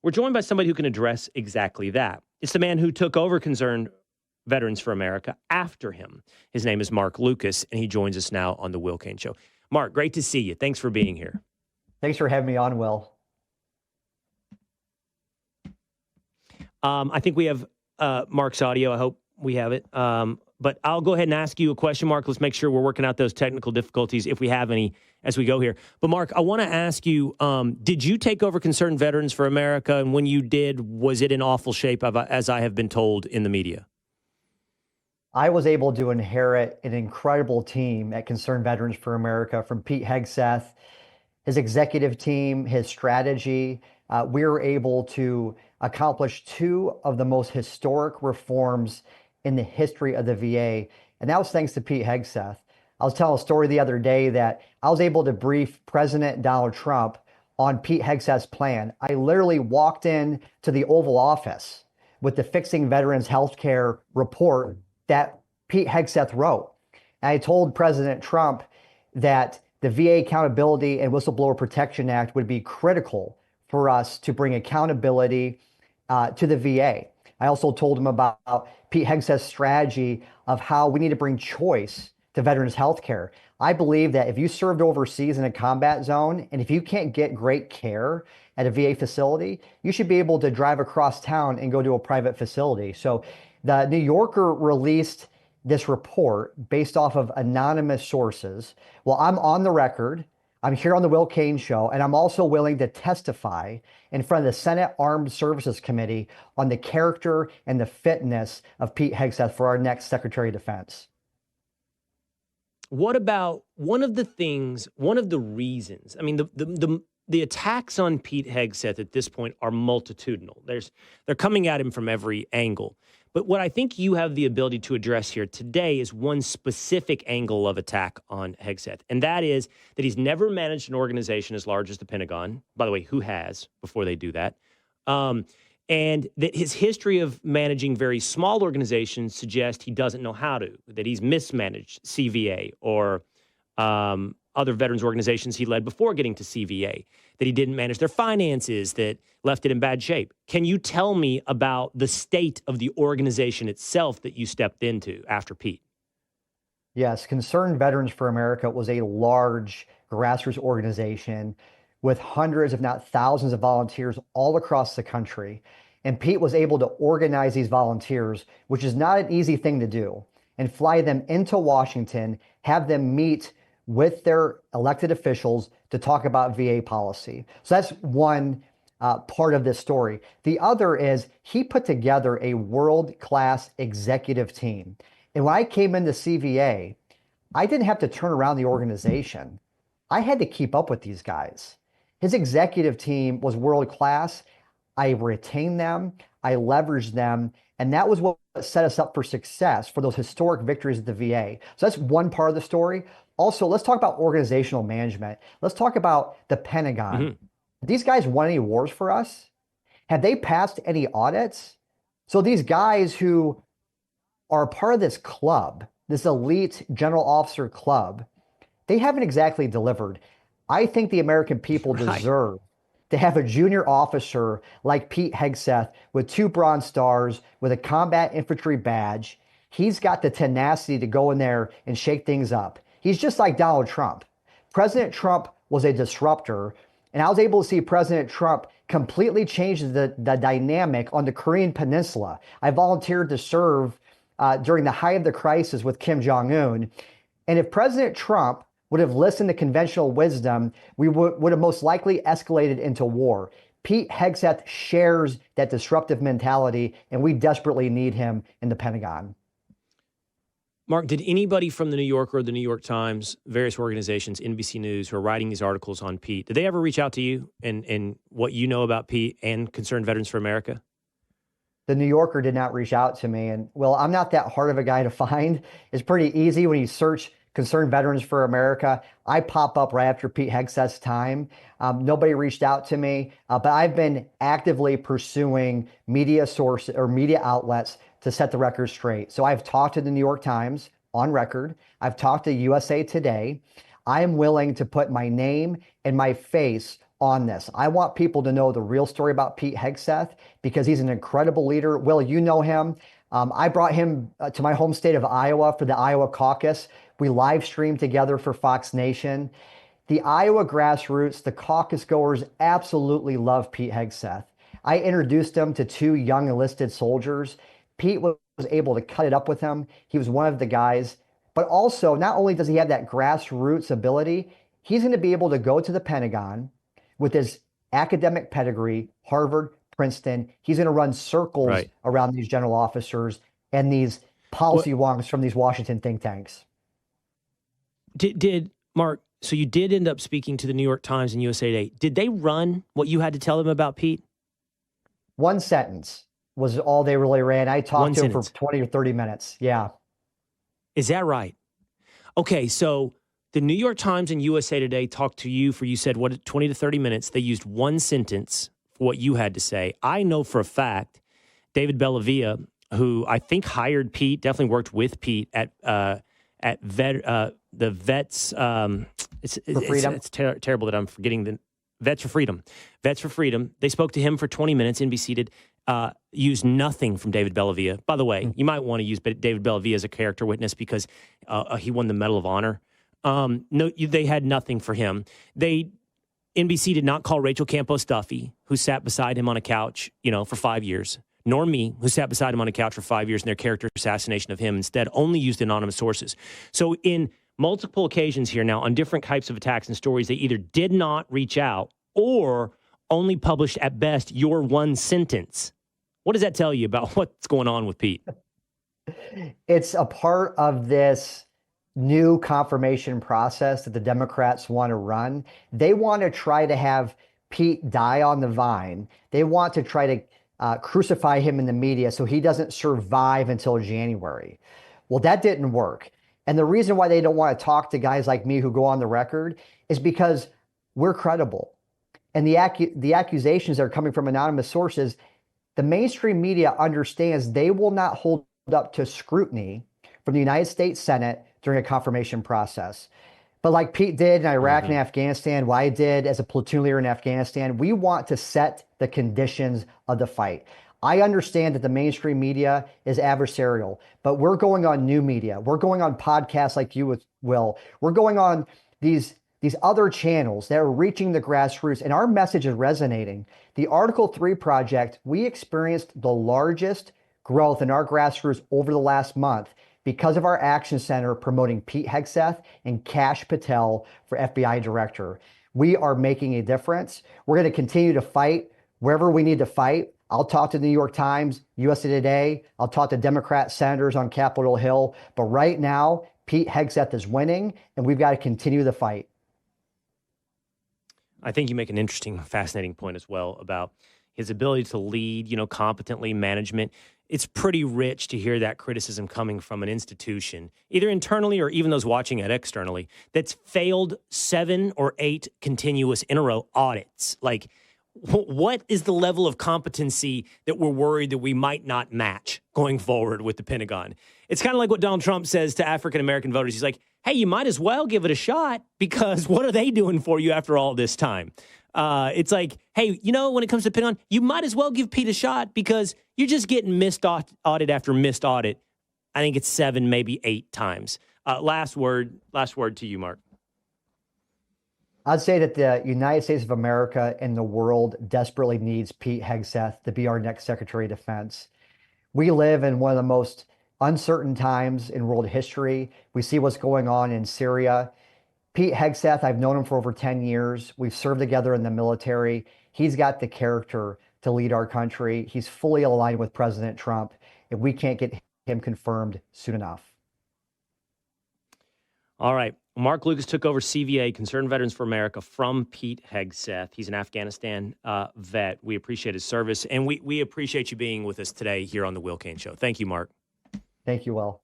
We're joined by somebody who can address exactly that. It's the man who took over Concerned Veterans for America after him. His name is Mark Lucas, and he joins us now on the Will Cain Show. Mark, great to see you. Thanks for being here. Thanks for having me on, Will. I think we have Mark's audio. I hope we have it. But I'll go ahead and ask you a question, Mark. Let's make sure we're working out those technical difficulties if we have any as we go here. But, Mark, I want to ask you, did you take over Concerned Veterans for America? And when you did, was it in awful shape, as I have been told in the media? I was able to inherit an incredible team at Concerned Veterans for America from Pete Hegseth, his executive team, his strategy. We were able to accomplish two of the most historic reforms in the history of the VA. And that was thanks to Pete Hegseth. I was telling a story the other day that I was able to brief President Donald Trump on Pete Hegseth's plan. I literally walked in to the Oval Office with the Fixing Veterans Healthcare report that Pete Hegseth wrote. And I told President Trump that the VA Accountability and Whistleblower Protection Act would be critical for us to bring accountability to the VA. I also told him about Pete Hegseth's strategy of how we need to bring choice to veterans healthcare. I believe that if you served overseas in a combat zone, and if you can't get great care at a VA facility, you should be able to drive across town and go to a private facility. So the New Yorker released this report based off of anonymous sources. Well, I'm on the record. I'm here on the Will Cain Show, and I'm also willing to testify in front of the Senate Armed Services Committee on the character and the fitness of Pete Hegseth for our next Secretary of Defense. What about one of the reasons? I mean, the attacks on Pete Hegseth at this point are multitudinal. They're coming at him from every angle. But what I think you have the ability to address here today is one specific angle of attack on Hegseth, and that is that he's never managed an organization as large as the Pentagon. By the way, who has before they do that? And that his history of managing very small organizations suggests he doesn't know how to, that he's mismanaged CVA or other veterans organizations he led before getting to CVA, that he didn't manage their finances, that left it in bad shape. Can you tell me about the state of the organization itself that you stepped into after Pete? Yes, Concerned Veterans for America was a large grassroots organization with hundreds, if not thousands of volunteers all across the country. And Pete was able to organize these volunteers, which is not an easy thing to do, and fly them into Washington, have them meet with their elected officials to talk about VA policy. So that's one part of this story. The other is he put together a world-class executive team. And when I came into CVA, I didn't have to turn around the organization. I had to keep up with these guys. His executive team was world-class. I retained them, I leveraged them, and that was what set us up for success for those historic victories at the VA. So that's one part of the story. Also, let's talk about organizational management. Let's talk about the Pentagon. Mm-hmm. These guys won any wars for us? Have they passed any audits? So these guys who are a part of this club, this elite general officer club, they haven't exactly delivered. I think the American people deserve to have a junior officer like Pete Hegseth with 2 Bronze Stars, with a combat infantry badge. He's got the tenacity to go in there and shake things up. He's just like Donald Trump. President Trump was a disruptor, and I was able to see President Trump completely change the dynamic on the Korean Peninsula. I volunteered to serve during the height of the crisis with Kim Jong-un. And if President Trump would have listened to conventional wisdom, we would have most likely escalated into war. Pete Hegseth shares that disruptive mentality, and we desperately need him in the Pentagon. Mark, did anybody from the New Yorker or the New York Times, various organizations, NBC News, who are writing these articles on Pete, did they ever reach out to you and what you know about Pete and Concerned Veterans for America? The New Yorker did not reach out to me. And, well, I'm not that hard of a guy to find. It's pretty easy when you search Concerned Veterans for America. I pop up right after Pete Hegseth's time. Nobody reached out to me, but I've been actively pursuing media sources or media outlets to set the record straight. So I've talked to the New York Times on record. I've talked to USA Today. I am willing to put my name and my face on this. I want people to know the real story about Pete Hegseth because he's an incredible leader. Will, you know him. I brought him to my home state of Iowa for the Iowa caucus. We live streamed together for Fox Nation. The Iowa grassroots, the caucus goers absolutely love Pete Hegseth. I introduced him to two young enlisted soldiers. Pete was able to cut it up with him. He was one of the guys. But also, not only does he have that grassroots ability, he's going to be able to go to the Pentagon with his academic pedigree, Harvard, Princeton. He's going to run circles around these general officers and these policy wonks from these Washington think tanks. Did Mark, so you did end up speaking to the New York Times and USA Today. Did they run what you had to tell them about Pete? One sentence was all they really ran. I talked to him for 20 or 30 minutes. Yeah. Is that right? Okay, so the New York Times and USA Today talked to you for, you said, 20 to 30 minutes. They used one sentence for what you had to say. I know for a fact David Bellavia, who I think hired Pete, definitely worked with Pete at the Vets. It's terrible that I'm forgetting the Vets for Freedom. Vets for Freedom. They spoke to him for 20 minutes. NBC did. Use nothing from David Bellavia. By the way, you might want to use David Bellavia as a character witness because he won the Medal of Honor. No, they had nothing for him. NBC did not call Rachel Campos Duffy, who sat beside him on a couch, for 5 years, nor me, who sat beside him on a couch for 5 years in their character assassination of him. Instead, only used anonymous sources. So in multiple occasions here now on different types of attacks and stories, they either did not reach out or only published at best your one sentence. What does that tell you about what's going on with Pete? It's a part of this new confirmation process that the Democrats want to run. They want to try to have Pete die on the vine. They want to try to crucify him in the media so he doesn't survive until January. Well, that didn't work. And the reason why they don't want to talk to guys like me who go on the record is because we're credible. And the accusations that are coming from anonymous sources, the mainstream media understands they will not hold up to scrutiny from the United States Senate during a confirmation process. But like Pete did in Iraq and Afghanistan, what I did as a platoon leader in Afghanistan, we want to set the conditions of the fight. I understand that the mainstream media is adversarial, but we're going on new media. We're going on podcasts like you will. We're going on these other channels that are reaching the grassroots, and our message is resonating. The Article 3 project, we experienced the largest growth in our grassroots over the last month because of our action center promoting Pete Hegseth and Kash Patel for FBI director. We are making a difference. We're going to continue to fight wherever we need to fight. I'll talk to the New York Times, USA Today. I'll talk to Democrat senators on Capitol Hill. But right now, Pete Hegseth is winning, and we've got to continue the fight. I think you make an interesting, fascinating point as well about his ability to lead, competently, management. It's pretty rich to hear that criticism coming from an institution, either internally or even those watching it externally, that's failed 7 or 8 continuous in a row audits. Like, what is the level of competency that we're worried that we might not match going forward with the Pentagon? It's kind of like what Donald Trump says to African-American voters. He's like, hey, you might as well give it a shot because what are they doing for you after all this time? It's like, hey, when it comes to Pentagon, you might as well give Pete a shot because you're just getting missed audit after missed audit. I think it's 7, maybe 8 times. Last word to you, Mark. I'd say that the United States of America and the world desperately needs Pete Hegseth to be our next Secretary of Defense. We live in one of the most uncertain times in world history. We see what's going on in Syria. Pete Hegseth, I've known him for over 10 years. We've served together in the military. He's got the character to lead our country. He's fully aligned with President Trump, and we can't get him confirmed soon enough. All right. Mark Lucas took over CVA, Concerned Veterans for America, from Pete Hegseth. He's an Afghanistan vet. We appreciate his service, and we appreciate you being with us today here on The Will Cain Show. Thank you, Mark. Thank you, Will.